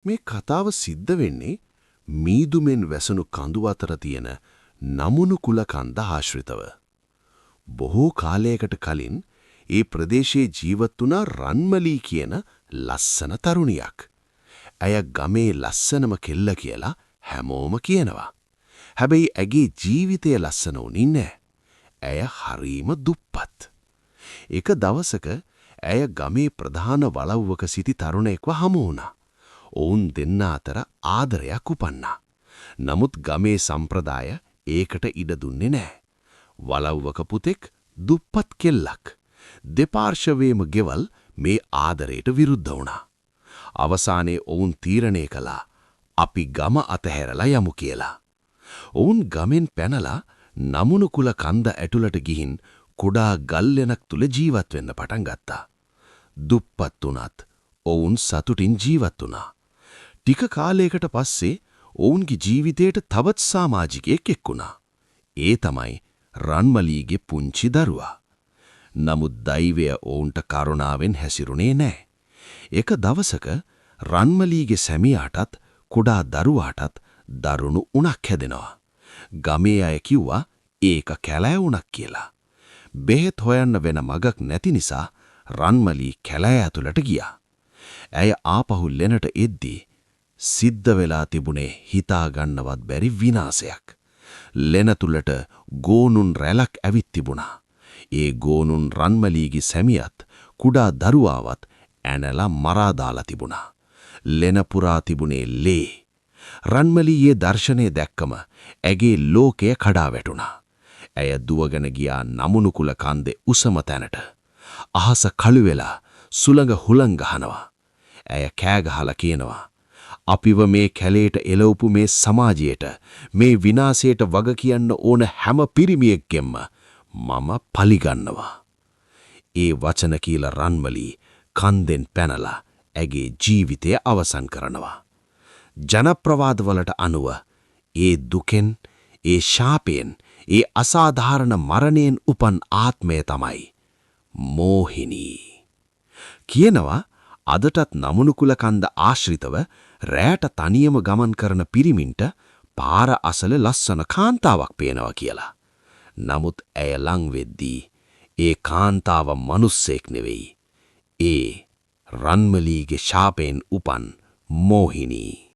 මේ කතාව සිද්ධ වෙන්නේ මීදුමෙන් වැසුණු කඳු අතර තියෙන නමුණු කුල කන්ද ආශ්‍රිතව. බොහෝ කාලයකට කලින් ඒ ප්‍රදේශයේ ජීවත් වුණ රන්මලී කියන ලස්සන තරුණියක්. ඇය ගමේ ලස්සනම කෙල්ල කියලා හැමෝම කියනවා. හැබැයි ඇගේ ජීවිතය ලස්සන වුණේ නැහැ. ඇය හරීම දුප්පත්. එක දවසක ඇය ගමේ ප්‍රධාන වලව්වක සිටි තරුණයෙක්ව හමු වුණා. ඔවුන් දෙන්න අතර ආදරයක් උපන්නා. නමුත් ගමේ සම්ප්‍රදාය ඒකට ඉඩ දුන්නේ නැහැ. වලව්වක පුතෙක් දුප්පත් කෙල්ලක්. දෙපාර්ශවයේම ගෙවල් මේ ආදරයට විරුද්ධ වුණා. අවසානයේ ඔවුන් තීරණය කළා අපි ගම අතහැරලා යමු කියලා. ඔවුන් ගමෙන් පැනලා නමුණු කුල කන්ද ඇතුළට ගිහින් කුඩා ගල්ලෙනක් තුල ජීවත් වෙන්න පටන් ගත්තා. දුප්පත් වුණත් ඔවුන් සතුටින් ජීවත් වුණා. ටික කාලයකට පස්සේ ඔවුන්ගේ ජීවිතයට තවත් සමාජිකයෙක් එක්ුණා. ඒ තමයි රන්මලීගේ පුංචි දරුවා. නමුත් දෛවය ඔවුන්ට කරුණාවෙන් හැසිරුණේ නැහැ. එක දවසක රන්මලීගේ සැමියාටත් කුඩා දරුවාටත් දරුණු උණක් හැදෙනවා. ගමේ අය කිව්වා ඒක කැලෑ උණක් කියලා. බෙහෙත් හොයන්න වෙන මගක් නැති නිසා රන්මලී කැලෑ ඇතුළට ගියා. ඇය ආපහු ලෙනට එද්දී සිද්ධ වෙලා තිබුණේ හිතා ගන්නවත් බැරි විනාශයක්. ලෙන තුලට ගෝනුන් රැලක් ඇවිත් තිබුණා. ඒ ගෝනුන් රන්මලීගේ සැමියත් කුඩා දරුවාවත් ඇනලා මරා දාලා තිබුණා. ලෙන පුරා තිබුණේ ලේ. රන්මලී දර්ශනය දැක්කම ඇගේ ලෝකය කඩා වැටුණා. ඇය දුවගෙන ගියා නමුණු කුල කන්දේ උසම තැනට. අහස කළු වෙලා සුළඟ හුලං ගහනවා. ඇය කෑ ගහලා කියනවා අපිව මේ කැලේට එළවපු මේ සමාජයට මේ විනාශයට වග කියන්න ඕන හැම පිරිමියෙක්ගෙම මම පලිගන්නවා. ඒ වචන කියලා රන්මලී කන්දෙන් පැනලා ඇගේ ජීවිතය අවසන් කරනවා. ජනප්‍රවාදවලට අනුව ඒ දුකෙන්, ඒ ශාපයෙන්, ඒ අසාධාරණ මරණයෙන් උපන් ආත්මය තමයි මෝහිනී. කියනවා අදටත් නමුණු කුල කන්ද ආශ්‍රිතව රැට තනියම ගමන් කරන පිරිමින්ට පාර අසල ලස්සන කාන්තාවක් පේනවා කියලා. නමුත් ඇය ලං වෙද්දී ඒ කාන්තාව මිනිස්සෙක් නෙවෙයි. ඒ රන්මලීගේ ශාපයෙන් උපන් මෝහිනී.